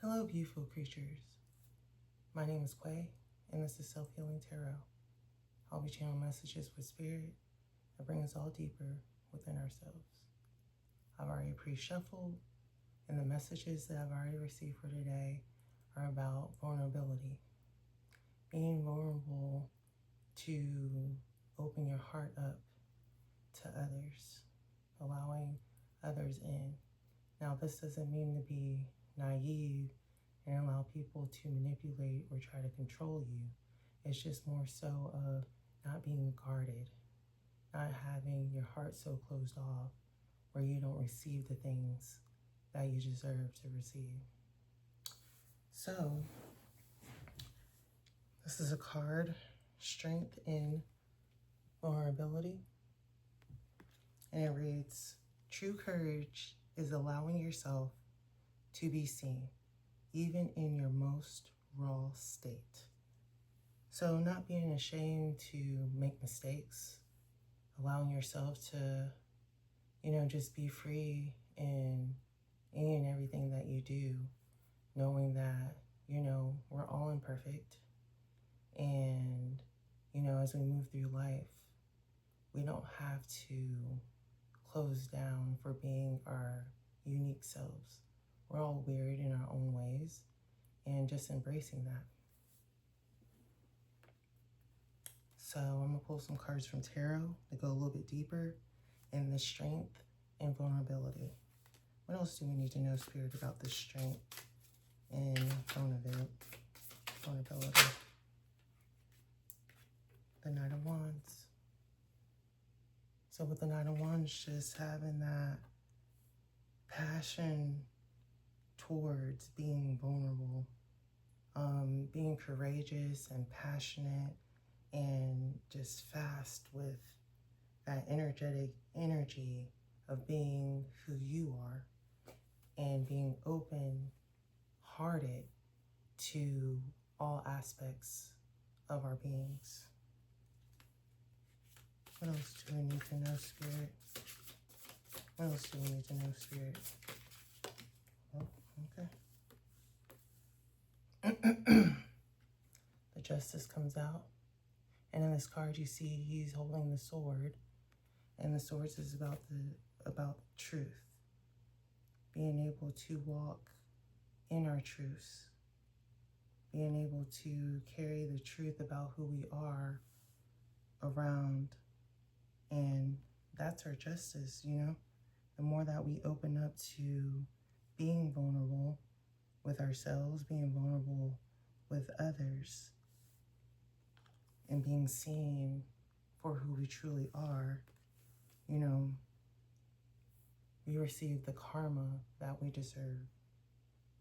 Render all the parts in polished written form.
Hello, beautiful creatures. My name is Quay, and this is Self Healing Tarot. I'll be channeling messages with spirit that bring us all deeper within ourselves. I've already pre-shuffled, and the messages that I've already received for today are about vulnerability. Being vulnerable to open your heart up to others, allowing others in. Now, this doesn't mean to be naive and allow people to manipulate or try to control you. It's just more so of not being guarded, not having your heart so closed off where you don't receive the things that you deserve to receive. So, this is a card, Strength in Vulnerability, and it reads, true courage is allowing yourself to be seen, even in your most raw state. So not being ashamed to make mistakes, allowing yourself to, just be free in any and everything that you do, knowing that, we're all imperfect. And, as we move through life, we don't have to close down for being our unique selves. We're all weird in our own ways, and just embracing that. So I'm going to pull some cards from tarot to go a little bit deeper in the strength and vulnerability. What else do we need to know, Spirit, about this strength and vulnerability? The Knight of Wands. So with the Knight of Wands, just having that passion towards being vulnerable, being courageous and passionate, and just fast with that energetic energy of being who you are and being open-hearted to all aspects of our beings. What else do we need to know, Spirit? What else do we need to know, Spirit? Oh, okay. The Justice comes out. And in this card, you see he's holding the sword. And the sword is about truth. Being able to walk in our truths. Being able to carry the truth about who we are around. And that's our justice, The more that we open up to being vulnerable with ourselves, being vulnerable with others, and being seen for who we truly are, we receive the karma that we deserve.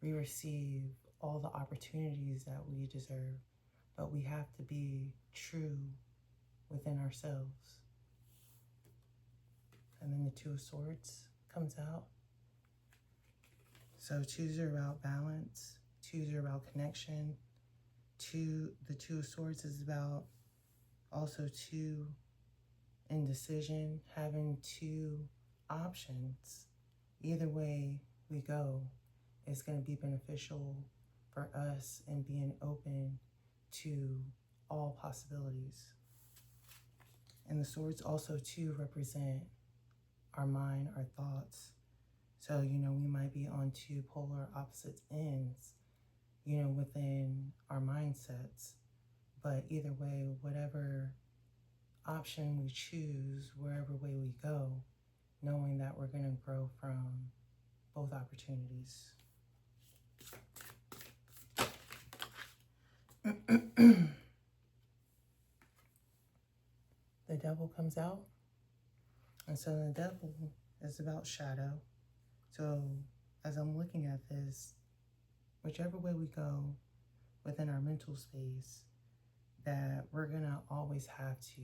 We receive all the opportunities that we deserve, but we have to be true within ourselves. And then the Two of Swords comes out. So twos are about balance. Twos are about connection. The Two of Swords is about also two indecision, having two options. Either way we go is going to be beneficial for us and being open to all possibilities. And the swords also too represent our mind, our thoughts. So, we might be on two polar opposite ends, within our mindsets. But either way, whatever option we choose, wherever way we go, knowing that we're going to grow from both opportunities. The Devil comes out. And so the Devil is about shadow. So as I'm looking at this, whichever way we go within our mental space, that we're going to always have to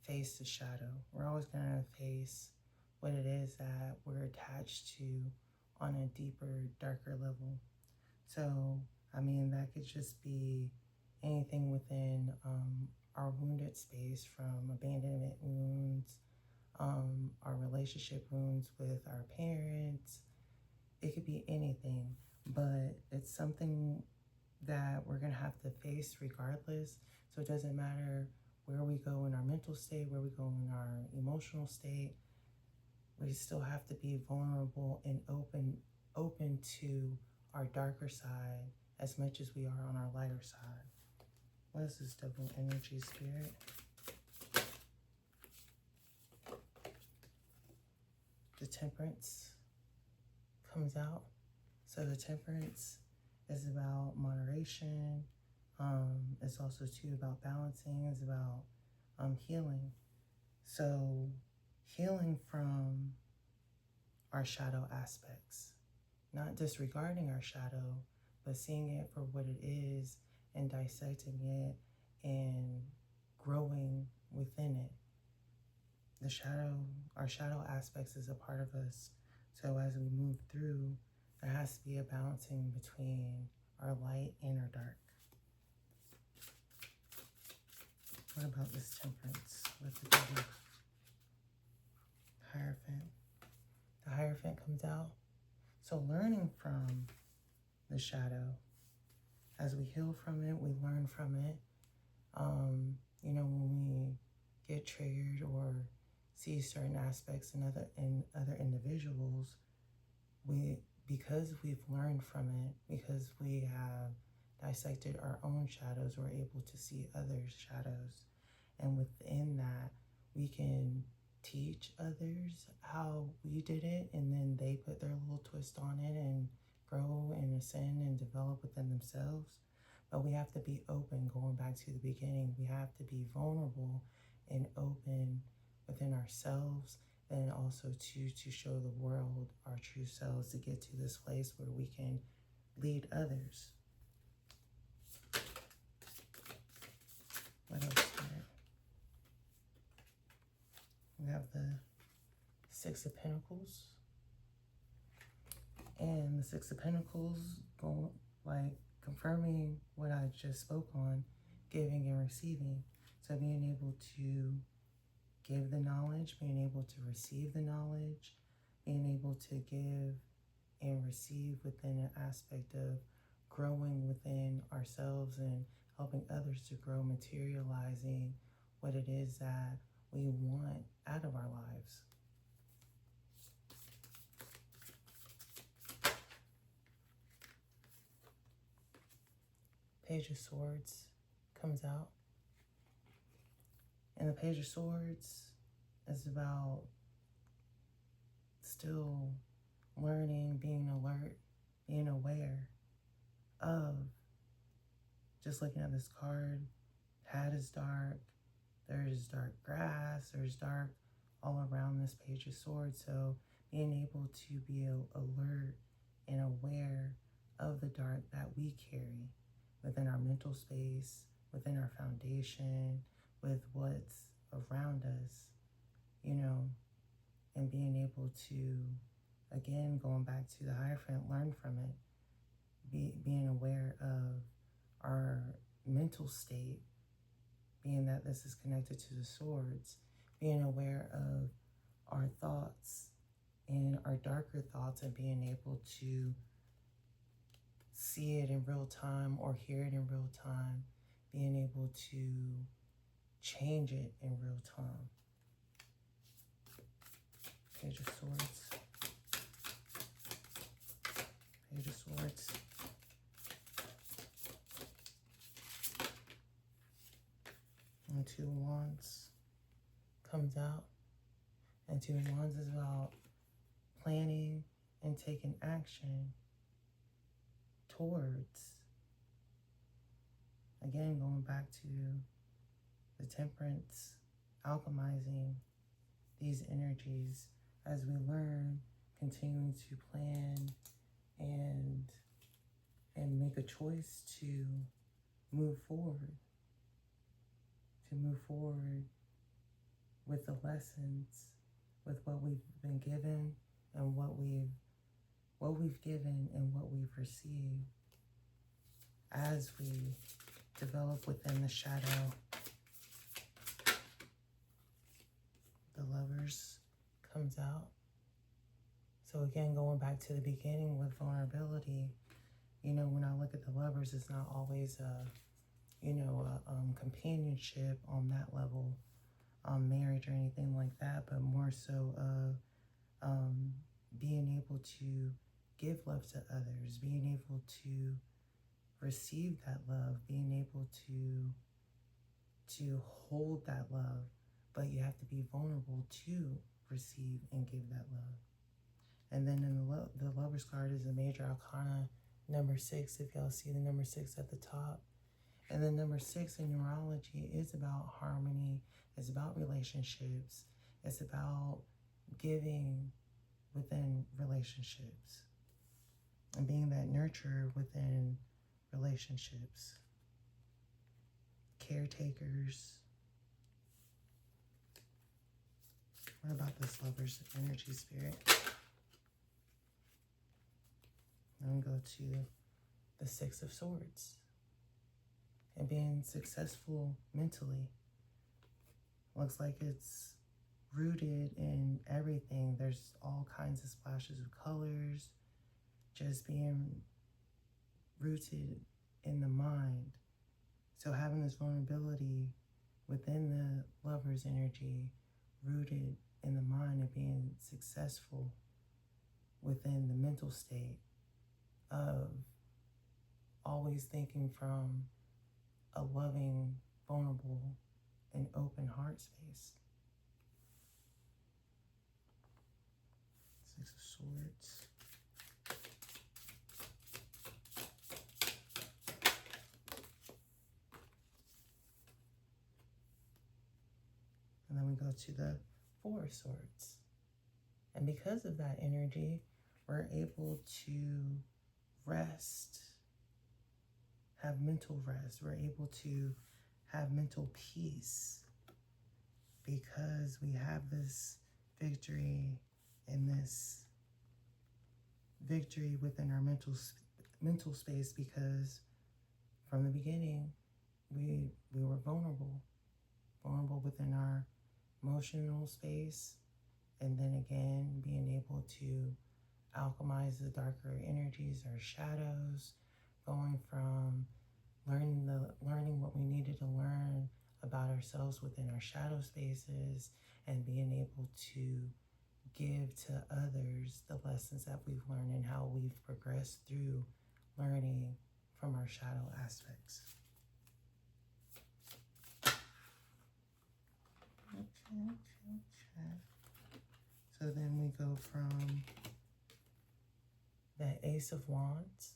face the shadow. We're always going to face what it is that we're attached to on a deeper, darker level. So, that could just be anything within our wounded space, from abandonment wounds, our relationship wounds with our parents. It could be anything, but it's something that we're going to have to face regardless. So it doesn't matter where we go in our mental state, where we go in our emotional state. We still have to be vulnerable and open to our darker side as much as we are on our lighter side. What is this double energy, Spirit? The Temperance comes out. So the Temperance is about moderation. It's also too about balancing. It's about healing. So healing from our shadow aspects, not disregarding our shadow, but seeing it for what it is and dissecting it and growing within it. The shadow, our shadow aspects is a part of us. So as we move through, there has to be a balancing between our light and our dark. What about this Temperance with the Devil? Hierophant. The Hierophant comes out. So learning from the shadow. As we heal from it, we learn from it. When we get triggered or see certain aspects in other individuals, because we've learned from it, because we have dissected our own shadows, we're able to see others' shadows. And within that, we can teach others how we did it, and then they put their little twist on it and grow and ascend and develop within themselves. But we have to be open, going back to the beginning. We have to be vulnerable and open within ourselves, and also to show the world our true selves, to get to this place where we can lead others. What else here? We have the Six of Pentacles. And the Six of Pentacles go like confirming what I just spoke on, giving and receiving. So being able to give the knowledge, being able to receive the knowledge, being able to give and receive within an aspect of growing within ourselves and helping others to grow, materializing what it is that we want out of our lives. Page of Swords comes out. And the Page of Swords is about still learning, being alert, being aware of, just looking at this card, hat is dark, there's dark grass, there's dark all around this Page of Swords. So being able to be alert and aware of the dark that we carry within our mental space, within our foundation, with what's around us, and being able to, again, going back to the Hierophant, learn from it, being aware of our mental state, being that this is connected to the swords, being aware of our thoughts and our darker thoughts, and being able to see it in real time or hear it in real time, being able to change it in real time. Page of Swords. Page of Swords. And Two of Wands comes out. And Two of Wands is about planning and taking action towards, again, going back to the Temperance, alchemizing these energies as we learn, continuing to plan and make a choice to move forward, with the lessons, with what we've been given and what we've given and what we've received as we develop within the shadow. The Lovers comes out. So again, going back to the beginning with vulnerability, when look at the lovers, it's not always companionship on that level, marriage or anything like that, but more so being able to give love to others, being able to receive that love, being able to hold that love, but you have to be vulnerable to receive and give that love. And then in the Lover's card is a major arcana, number 6, if y'all see the number 6 at the top. And then number 6 in numerology is about harmony, it's about relationships, it's about giving within relationships and being that nurturer within relationships, caretakers. What about this Lover's energy spirit? Then we go to the 6 of Swords and being successful mentally. Looks like it's rooted in everything. There's all kinds of splashes of colors, just being rooted in the mind. So having this vulnerability within the Lover's energy, rooted in the mind, of being successful within the mental state of always thinking from a loving, vulnerable, and open heart space. 6 of Swords. And then we go to the 4 of Swords. And because of that energy, we're able to rest, have mental rest. We're able to have mental peace because we have this victory and this victory within our mental space, because from the beginning we were vulnerable within our emotional space, and then again being able to alchemize the darker energies, our shadows, going from learning what we needed to learn about ourselves within our shadow spaces, and being able to give to others the lessons that we've learned and how we've progressed through learning from our shadow aspects. Okay. So then we go from the Ace of Wands,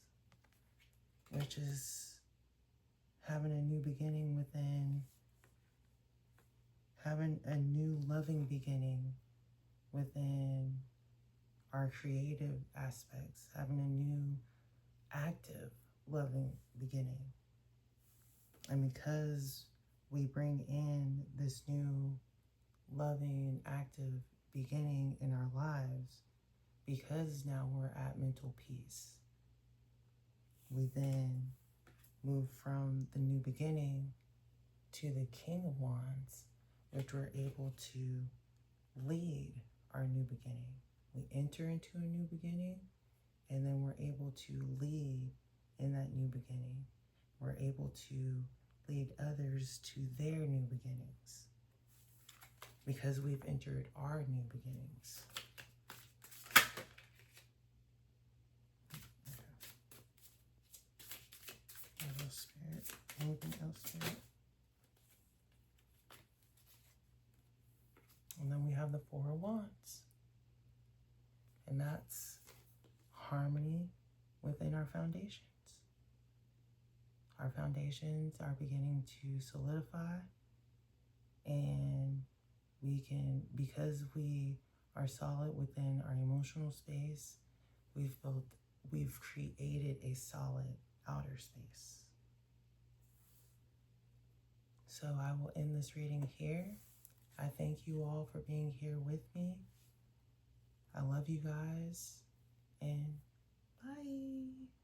which is having a new beginning within, having a new loving beginning within our creative aspects, having a new active loving beginning. And because we bring in this new loving, active beginning in our lives, because now we're at mental peace, we then move from the new beginning to the King of Wands, which we're able to lead our new beginning. We enter into a new beginning, and then we're able to lead in that new beginning. We're able to lead others to their new beginnings because we've entered our new beginnings. Spirit, anything else, Spirit? And then we have the 4 of Wands, and that's harmony within our foundations. Our foundations are beginning to solidify, and we can, because we are solid within our emotional space, we've created a solid outer space. So I will end this reading here. I thank you all for being here with me. I love you guys, and bye.